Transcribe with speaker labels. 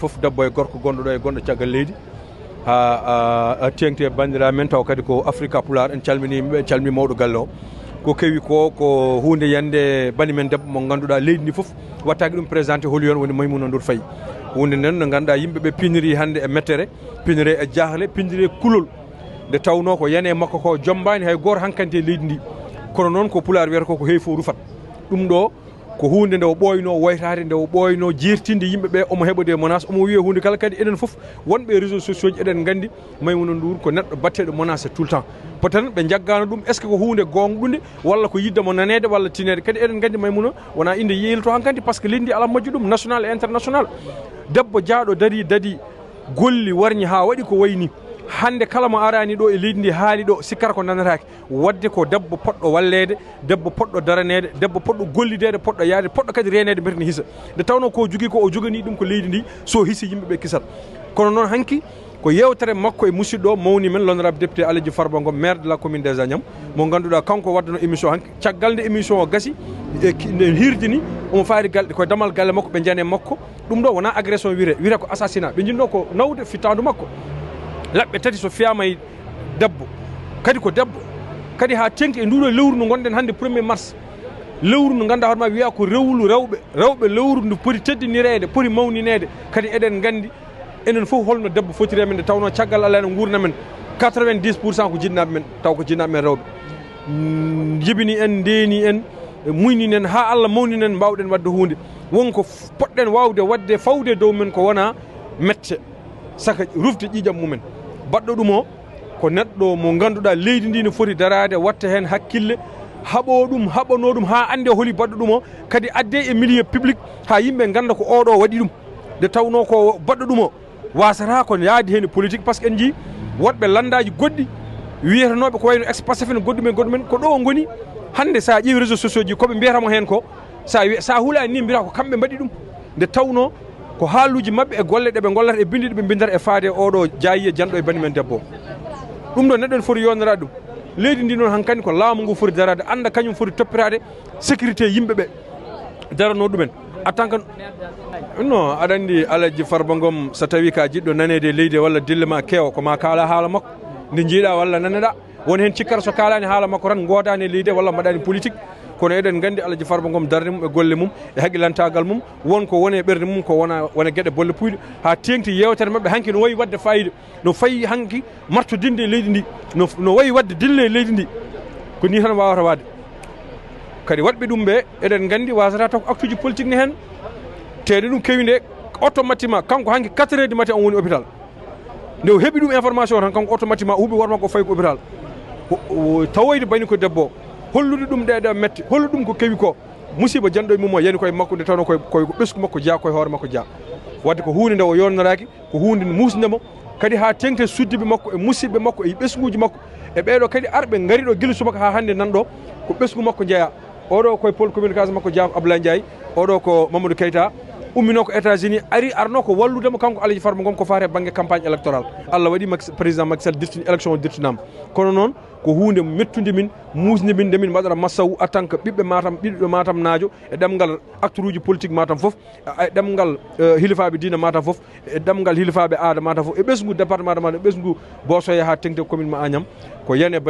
Speaker 1: fof dabbo e gorko gonɗo ɗo e gonɗo caggal leydi ha tengte bandira men taw kadi ko Afrika Pulaar en calmini yimɓe en calmini mawɗo galle o ko kewi ko hunde yande bani men debbo mo ganduɗa leydi ndi fof wattaki ɗum présenté holi yon woni Maymouna Ndour Faye hunde nden no ganduɗa yimɓeɓe piniri hande e mettere piniri e jahle piniri e kulol nde tawno ko yane makko ko jombani hay goto hankkante leydi ndi kono noon ko Pulaar wiyata ko heewi fo rufat ɗum ɗo ko hunde nde o ɓooyno woytade nde o ɓooyno jirtinde yimɓeɓe omo heɓode menace omo wiya hunde kala kadi enen foof wonɓe réseaux sociaux ji eɗen gandi Maymouna Ndour ko neɗɗo batteɗo menace tout le temps peut-être ɓe jaggano ɗum est ce que ko hunde gonɗude walla ko yiddamo nanede walla tinede kadi eɗen gandi Maymouna wona inde yeylto hankkandi par ce que leydi ndi ala majju ɗum national et international debbo jaaɗo dadi golli warñi ha waɗi ko wayni hande kala mo arani ɗo e leydi ndi haali ɗo sikkata ko nanataki wadde ko debbo poɗɗo wallede debbo poɗɗo daranede debbo poɗɗo gollidede poɗɗo yaade poɗɗo kadi renede mbirni hisa nde tawno ko jogui ko o jogani ɗum ko leydi ndi so hisi yimɓeɓe kisat kono noon hanki ko yewtere makko e musidɗo mawni men l'honorable député Aladji Farba Ngom maire de la commune des Agnam mo ganduɗa kanko waddano émission hanki caggal nde émission o gasi nde hirdini omo faari galɗe koye damal galle makko ɓe jane makko ɗum ɗo wona agression wiyete ko assassinat ɓe jinno ko nawde fittandu makko laɓɓe tati so fiyama e debbo kadi ko debbo kadi ha tengti e nduɗo lewru ndu gonɗen hande 1er mars lewru ndu ganduɗa hoorema wiya ko rewlu rewɓe lewru ndu poti teddinirede poti mawninede kadi eɗen gandi enen fof holno debbo fotiri men nde tawno caggal Allah ene gurna men 90% ko jinnaɓe men taw ko jinnaɓe men rewɓe jibini en ndeni en muynini en ha Allah mawnini en mbawɗen wadde hunde wonko poɗɗen wawde wadde fawde dow men ko wona mette saka rufde ƴiƴam mumen baɗɗo ɗum o ko neɗɗo mo ganduɗa leydi ndi no foti darade watta hen hakkille haɓo ɗum haɓano ɗum ha ande holi baɗɗo ɗum o kadi adde e milieu public ha yimɓe ganda ko oɗo waɗi ɗum nde tawno ko baɗɗo ɗum o wasata ko yaadi hen politique par ce que en jii woɗɓe landaji goɗɗi wiyetanoɓe ko wayno ex-Pastef goɗɗumen ko ɗo goni hande sa ƴeewi réseaux sociaux ji koɓe mbiyatamo hen ko sa huulani ni mbiyata ko kamɓe mbaɗi ɗum nde tawno ko haaluji mabɓe e golle ɗeɓe gollata e bindi ɗeɓe bindata e faade oɗo jaayi e janɗo e bani men debbo ɗum ɗo neɗɗo en foti yonnorade ɗum leydi ndi noon hankkandi ko laamu ngu foti darade anda kañum foti toppirade sécurité yimɓeɓe darano ɗumen en tant que non aɗa andi Aladji Farba Ngom so tawi ka jiɗɗo nanede leydi walla dille ma keewa koma kaala haala makko nde jiiɗa walla naneɗa woni hen cikkata so kalani haala makko tan godani leydi walla mbaɗani politique kono eɗen gandi Aladji Farba Ngom darde mum e golle mum e haqillantagal mum wonko woni e ɓerde mum ko wona gueɗe bolle puyɗe ha tengti yewtere mabɓe hanki no wayi wadde fayida no fayi hanki martodinde e leydi ndi no wayi wadde dille e leydi ndi ko ni tan wawata wadde kadi waɗɓe ɗum ɓe eɗen gandi wasata taw ko acte uji politique ni hen teede ɗum kewi nde automatiquement kanko hanki 4 heures du matin on woni hôpital nde o heeɓi ɗum information tan kanko automatiquement huuɓi worma ko fayi ko hôpital tawoyde bani ko debbo hollude ɗum ɗeɗe metti hollu ɗum ko kewi ko musiba janɗo e mum o yani koye makko nde tawno koye ɓesgu makko jaa koye hoore makko jaa wadde ko hunde nde o yonnoraki ko hunde musdemo kadi ha tengte suddiɓe makko e musidɓe makko e ɓesguji makko e ɓeɗo kadi arɓe gari ɗo guila subaka ha hande nanɗo ko ɓesgu makko jeeya oɗo koye pôle communication makko jeeya ko Abdoulaye Ndiaye oɗo ko Mamadou Keita ummino ko États-Unis ari arno ko walludemo kanko Aladji Farba Ngom ko faate banggue campagne électorale Allah waɗi président Macky Sall dirtini élection o dirtinama kono noon ko hunde mettude min musde min nde min mbaɗata massawu en tant que ɓiɓɓe Matam naajo e ɗemgal acteur uji politique Matam foof e ɗemgal hilifaɓe diina Matam foof e ɗemgal hilifaɓe aada Matam foof e ɓesgu département de Matam e ɓesgu Bosoye ha tengte commune ma Agnam ko yane